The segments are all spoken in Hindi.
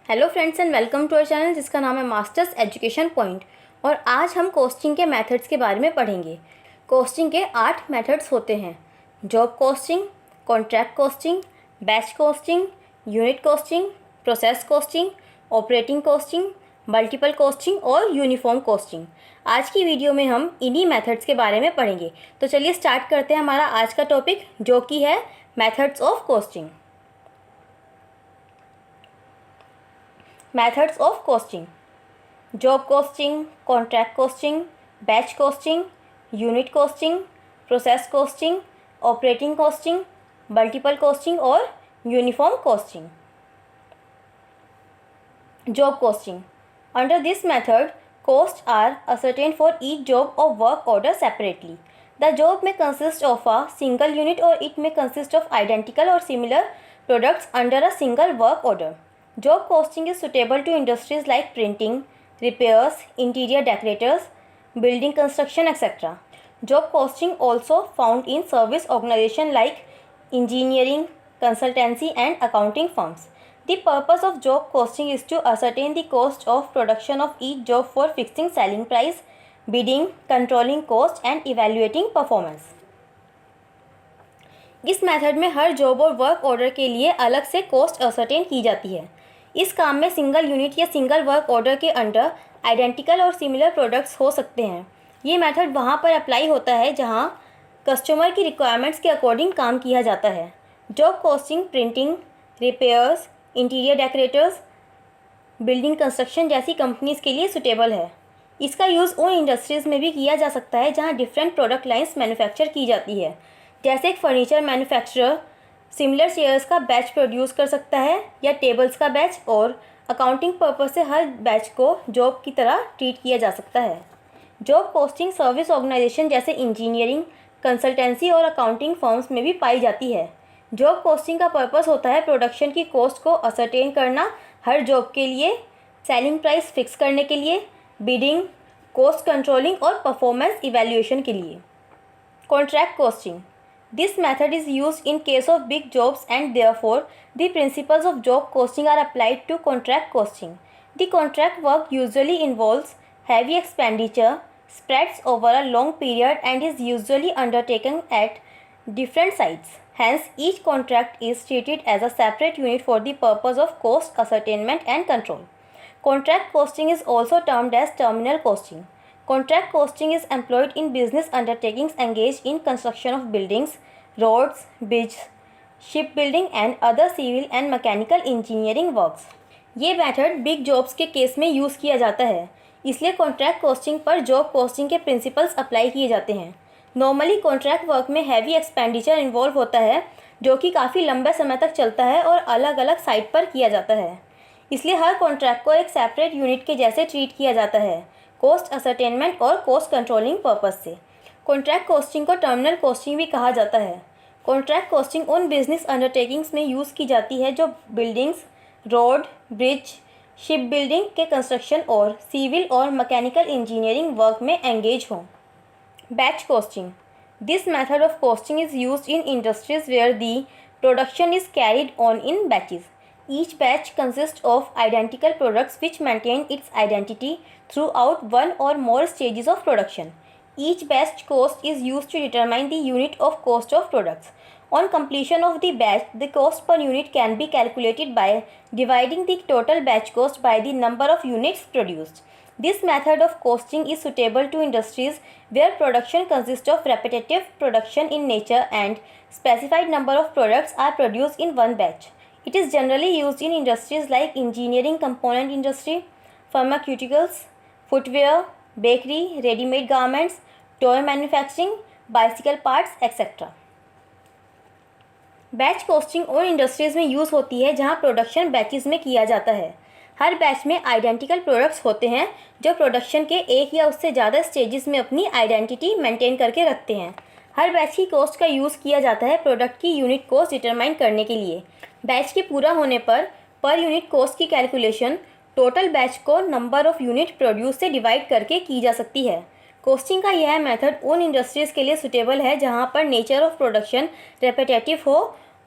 Hello friends and welcome to our channel जिसका नाम है मास्टर्स एजुकेशन पॉइंट। और आज हम कॉस्टिंग के मेथड्स के बारे में पढ़ेंगे। कॉस्टिंग के 8 मेथड्स होते हैं: job costing, contract costing, batch costing, unit costing, process costing, operating costing, multiple costing और यूनिफॉर्म कॉस्टिंग। आज की वीडियो में हम इन्हीं मेथड्स के बारे में पढ़ेंगे। तो चलिए स्टार्ट करते हैं हमारा आज का टॉपिक, जो कि है methods of costing. Methods of costing: job costing, contract costing, batch costing, unit costing, process costing, operating costing, multiple costing और uniform costing. Job costing: under this method, costs are ascertained for each job or work order separately. The job may consist of a single unit or it may consist of identical or similar products under a single work order. Job costing is suitable to industries like printing, repairs, interior decorators, building construction, etc. Job costing also found in service organizations like engineering, consultancy and accounting firms. The purpose of job costing is to ascertain the cost of production of each job for fixing selling price, bidding, controlling cost and evaluating performance. इस मेथड में हर जॉब और वर्क ऑर्डर के लिए अलग से कॉस्ट असर्टेन की जाती है। इस काम में सिंगल यूनिट या सिंगल वर्क ऑर्डर के अंडर आइडेंटिकल और सिमिलर प्रोडक्ट्स हो सकते हैं। ये मेथड वहाँ पर अप्लाई होता है जहाँ कस्टमर की रिक्वायरमेंट्स के अकॉर्डिंग काम किया जाता है। Job costing printing, repairs, interior decorators, building construction जैसी कंपनीज़ के लिए सुटेबल है। इसका यूज़ उन इंडस्ट्रीज़ में भी किया जा सकता है जहाँ डिफरेंट प्रोडक्ट लाइन्स मैन्युफैक्चर की जाती है। जैसे एक फर्नीचर मैन्युफैक्चरर सिमिलर चेयर्स का बैच प्रोड्यूस कर सकता है या टेबल्स का बैच, और अकाउंटिंग पर्पस से हर बैच को जॉब की तरह ट्रीट किया जा सकता है। जॉब कॉस्टिंग सर्विस ऑर्गेनाइजेशन जैसे इंजीनियरिंग, कंसल्टेंसी और अकाउंटिंग फर्म्स में भी पाई जाती है। जॉब कॉस्टिंग का पर्पस होता है प्रोडक्शन की कॉस्ट को असरटेन करना हर जॉब के लिए, सेलिंग प्राइस फिक्स करने के लिए, बिडिंग, कॉस्ट कंट्रोलिंग और परफॉर्मेंस इवैल्यूएशन के लिए। Contract costing: This method is used in case of big jobs and therefore the principles of job costing are applied to contract costing. The contract work usually involves heavy expenditure, spreads over a long period and is usually undertaken at different sites. Hence, each contract is treated as a separate unit for the purpose of cost ascertainment and control. Contract costing is also termed as terminal costing. Contract costing is employed in business undertakings engaged in construction of buildings, roads, bridges, shipbuilding and other civil and mechanical engineering works. ये मेथड बिग जॉब्स के केस में यूज़ किया जाता है, इसलिए कॉन्ट्रैक्ट कॉस्टिंग पर जॉब कॉस्टिंग के प्रिंसिपल्स अप्लाई किए जाते हैं। नॉर्मली कॉन्ट्रैक्ट वर्क में हैवी एक्सपेंडिचर इन्वॉल्व होता है, जो कि काफ़ी लंबे समय तक चलता है और अलग अलग साइट पर किया जाता है। इसलिए हर कॉन्ट्रैक्ट को एक सेपरेट यूनिट के जैसे ट्रीट किया जाता है, कॉस्ट असरटेनमेंट और कॉस्ट कंट्रोलिंग पर्पस से। कॉन्ट्रैक्ट कॉस्टिंग को टर्मिनल कॉस्टिंग भी कहा जाता है। कॉन्ट्रैक्ट कॉस्टिंग उन बिजनेस अंडरटेकिंग्स में यूज़ की जाती है जो buildings, road, bridge, ship building के कंस्ट्रक्शन और सिविल और मैकेनिकल इंजीनियरिंग वर्क में एंगेज हों। Batch costing: this method of costing is used in industries where the production is carried on in batches. Each batch consists of identical products which maintain its identity throughout one or more stages of production. Each batch cost is used to determine the unit of cost of products. On completion of the batch, the cost per unit can be calculated by dividing the total batch cost by the number of units produced. This method of costing is suitable to industries where production consists of repetitive production in nature and specified number of products are produced in one batch. It is generally used in industries like engineering component industry, pharmaceuticals, footwear, bakery, ready-made garments, toy manufacturing, bicycle parts, etc. Batch costing उन इंडस्ट्रीज़ में यूज़ होती है जहां प्रोडक्शन बैचेस में किया जाता है। हर बैच में आइडेंटिकल प्रोडक्ट्स होते हैं जो प्रोडक्शन के एक या उससे ज़्यादा स्टेजेस में अपनी आइडेंटिटी मेंटेन करके रखते हैं। हर बैच की कॉस्ट का यूज़ किया जाता है प्रोडक्ट की यूनिट कॉस्ट डिटरमाइन करने के लिए। बैच के पूरा होने पर यूनिट कॉस्ट की कैलकुलेशन टोटल बैच को नंबर ऑफ यूनिट प्रोड्यूस से डिवाइड करके की जा सकती है। कॉस्टिंग का यह मेथड उन इंडस्ट्रीज़ के लिए सुटेबल है जहां पर नेचर ऑफ प्रोडक्शन रेपिटेटिव हो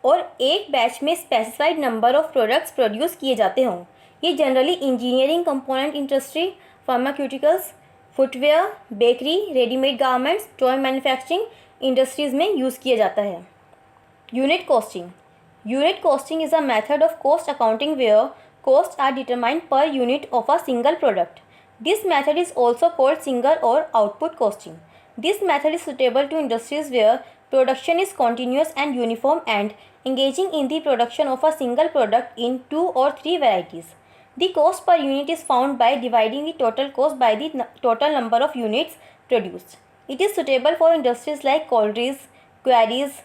और एक बैच में specified number of products produce किए जाते हों। ये generally engineering component industry, pharmaceuticals, footwear, bakery, readymade garments, toy manufacturing industries में यूज़ किया जाता है। Unit costing. Unit costing is a method of cost accounting where costs are determined per unit of a single product. This method is also called single or output costing. This method is suitable to industries where production is continuous and uniform and engaging in the production of a single product in 2 or 3 varieties. The cost per unit is found by dividing the total cost by the total number of units produced. It is suitable for industries like collieries, quarries,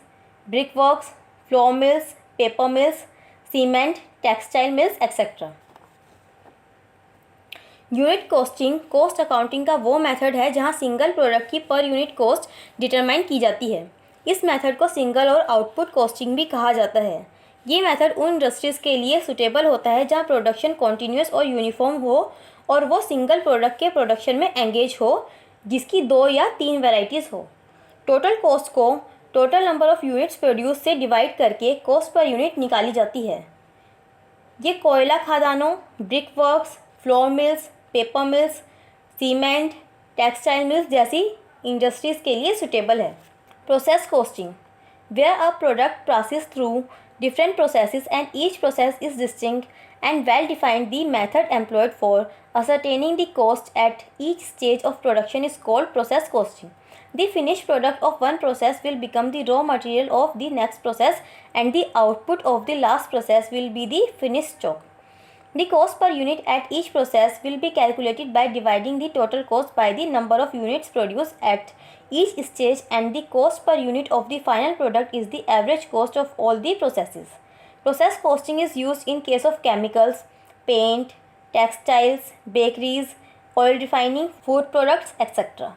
brickworks, flour mills, paper mills, cement, textile mills etcetera. Unit costing cost accounting का वो मेथड है जहां सिंगल प्रोडक्ट की पर यूनिट कॉस्ट डिटरमाइन की जाती है। इस मेथड को सिंगल और आउटपुट कॉस्टिंग भी कहा जाता है। ये मेथड उन इंडस्ट्रीज़ के लिए सुटेबल होता है जहां प्रोडक्शन कॉन्टीन्यूस और यूनिफॉर्म हो और वो सिंगल प्रोडक्ट के प्रोडक्शन में एंगेज हो जिसकी 2 या 3 वेराइटीज़ हो। टोटल कॉस्ट को total number of units produce से डिवाइड करके कॉस्ट पर यूनिट निकाली जाती है। ये कोयला खदानों, brick works, flour mills, paper mills, cement, textile mills जैसी इंडस्ट्रीज़ के लिए सुटेबल है। Process costing where a product passes through different processes and each process is distinct and well defined the method employed for ascertaining the cost at each stage of production is called process costing. The finished product of one process will become the raw material of the next process and the output of the last process will be the finished stock. The cost per unit at each process will be calculated by dividing the total cost by the number of units produced at each stage and the cost per unit of the final product is the average cost of all the processes. Process costing is used in case of chemicals, paint, textiles, bakeries, oil refining, food products etcetera.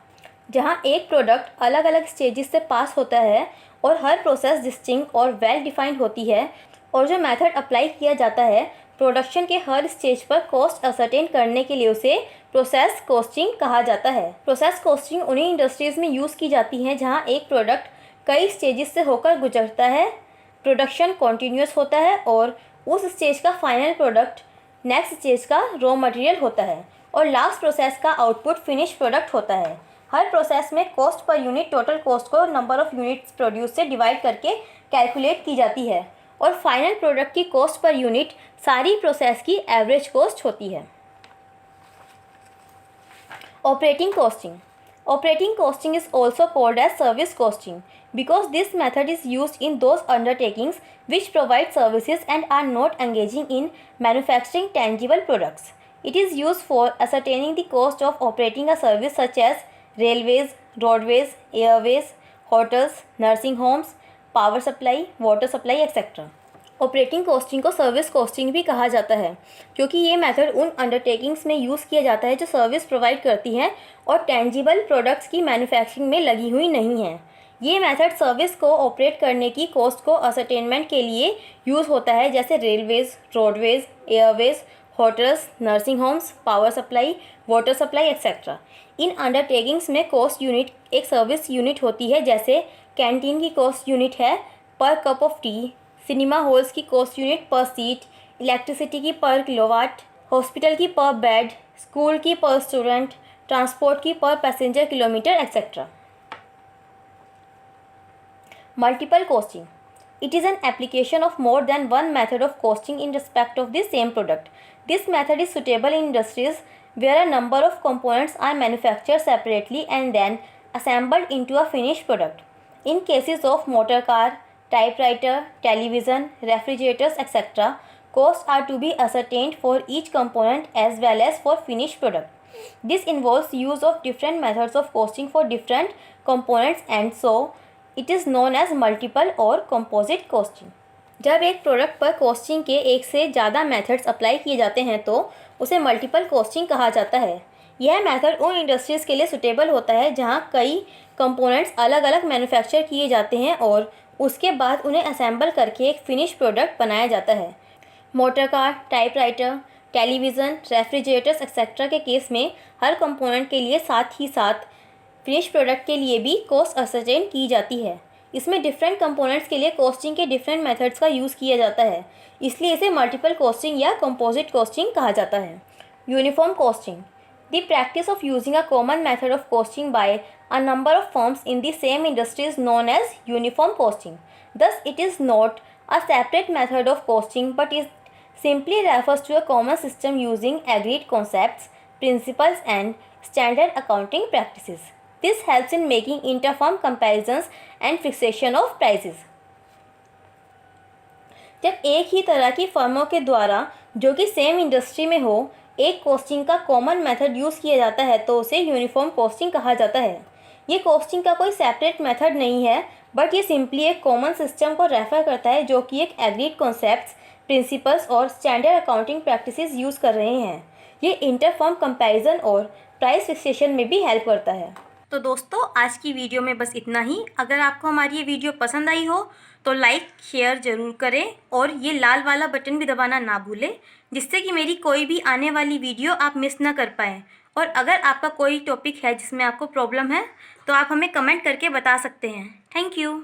जहाँ एक प्रोडक्ट अलग अलग स्टेजेस से पास होता है और हर प्रोसेस डिस्टिंक्ट और वेल डिफाइंड होती है और जो मेथड अप्लाई किया जाता है प्रोडक्शन के हर स्टेज पर कॉस्ट असर्टेन करने के लिए उसे प्रोसेस कॉस्टिंग कहा जाता है। प्रोसेस कॉस्टिंग उन्हीं इंडस्ट्रीज़ में यूज़ की जाती है जहाँ एक प्रोडक्ट कई स्टेजेस से होकर गुजरता है, प्रोडक्शन कॉन्टीन्यूस होता है और उस स्टेज का फाइनल प्रोडक्ट नेक्स्ट स्टेज का रॉ मटेरियल होता है और लास्ट प्रोसेस का आउटपुट फिनिश प्रोडक्ट होता है। हर प्रोसेस में cost per unit total cost को नंबर ऑफ़ यूनिट्स प्रोड्यूस से डिवाइड करके कैलकुलेट की जाती है और फाइनल प्रोडक्ट की कॉस्ट पर यूनिट सारी प्रोसेस की एवरेज कॉस्ट होती है। Operating costing Operating costing is also called as service costing because this method is used in those undertakings which provide services and are not engaging in manufacturing tangible products. It is used for ascertaining the cost of operating a service such as railways, roadways, airways, hotels, nursing homes, power supply, water supply, etc. Operating costing को सर्विस कॉस्टिंग भी कहा जाता है क्योंकि ये मेथड उन अंडरटेकिंग्स में यूज़ किया जाता है जो सर्विस प्रोवाइड करती हैं और टेंजिबल प्रोडक्ट्स की मैन्युफैक्चरिंग में लगी हुई नहीं हैं। ये मेथड सर्विस को ऑपरेट करने की कॉस्ट को असरटेनमेंट के लिए यूज़ होता है जैसे railways, roadways, airways, hotels, nursing homes, power supply, water supply etcetera. इन अंडरटेकिंग्स में कॉस्ट यूनिट एक सर्विस यूनिट होती है जैसे कैंटीन की कॉस्ट यूनिट है per cup of tea, cinema halls की cost unit per seat, electricity की पर किलोवाट, हॉस्पिटल की पर बेड, स्कूल की पर स्टूडेंट, ट्रांसपोर्ट की per passenger kilometre etcetera. Multiple costing it is an application of more than one method of costing in respect of the same product. This method is suitable in industries where a number of components are manufactured separately and then assembled into a finished product. In cases of motor car, typewriter, television, refrigerators, etc., costs are to be ascertained for each component as well as for finished product. This involves use of different methods of costing for different components and so it is known as multiple or composite costing. जब एक प्रोडक्ट पर कॉस्टिंग के एक से ज़्यादा मेथड्स अप्लाई किए जाते हैं तो उसे मल्टीपल कॉस्टिंग कहा जाता है। यह मेथड उन इंडस्ट्रीज़ के लिए सुटेबल होता है जहां कई कंपोनेंट्स अलग अलग मैन्युफैक्चर किए जाते हैं और उसके बाद उन्हें असेंबल करके एक फिनिश प्रोडक्ट बनाया जाता है। Motor car, typewriter, television, refrigerators etcetera के केस में हर कंपोनेंट के लिए साथ ही साथ फिनिश प्रोडक्ट के लिए भी कॉस्ट असरटेन की जाती है। इसमें डिफरेंट कंपोनेंट्स के लिए कॉस्टिंग के डिफरेंट मेथड्स का यूज़ किया जाता है, इसलिए इसे मल्टीपल कॉस्टिंग या कंपोजिट कॉस्टिंग कहा जाता है। Uniform costing, the practice of using a common method of costing by a number of firms in the same industry is known as uniform costing. Thus, it is not a separate method of costing, but it simply refers to a common system using agreed concepts, principles, and standard accounting practices. This helps in making inter-firm comparisons and fixation of prices. जब एक ही तरह की फर्मों के द्वारा जो कि सेम इंडस्ट्री में हो एक कॉस्टिंग का कॉमन मेथड यूज़ किया जाता है तो उसे यूनिफॉर्म कॉस्टिंग कहा जाता है। ये कॉस्टिंग का कोई सेपरेट मेथड नहीं है, बट ये सिंपली एक कॉमन सिस्टम को रेफर करता है जो कि एक एग्रीड कॉन्सेप्ट्स, प्रिंसिपल्स और स्टैंडर्ड अकाउंटिंग प्रैक्टिसेस यूज़ कर रहे हैं। ये इंटरफर्म कंपैरिजन और प्राइस फिक्सेशन में भी हेल्प करता है। तो दोस्तों, आज की वीडियो में बस इतना ही। अगर आपको हमारी ये वीडियो पसंद आई हो तो लाइक शेयर ज़रूर करें और ये लाल वाला बटन भी दबाना ना भूलें, जिससे कि मेरी कोई भी आने वाली वीडियो आप मिस ना कर पाएँ। और अगर आपका कोई टॉपिक है जिसमें आपको प्रॉब्लम है तो आप हमें कमेंट करके बता सकते हैं। Thank you.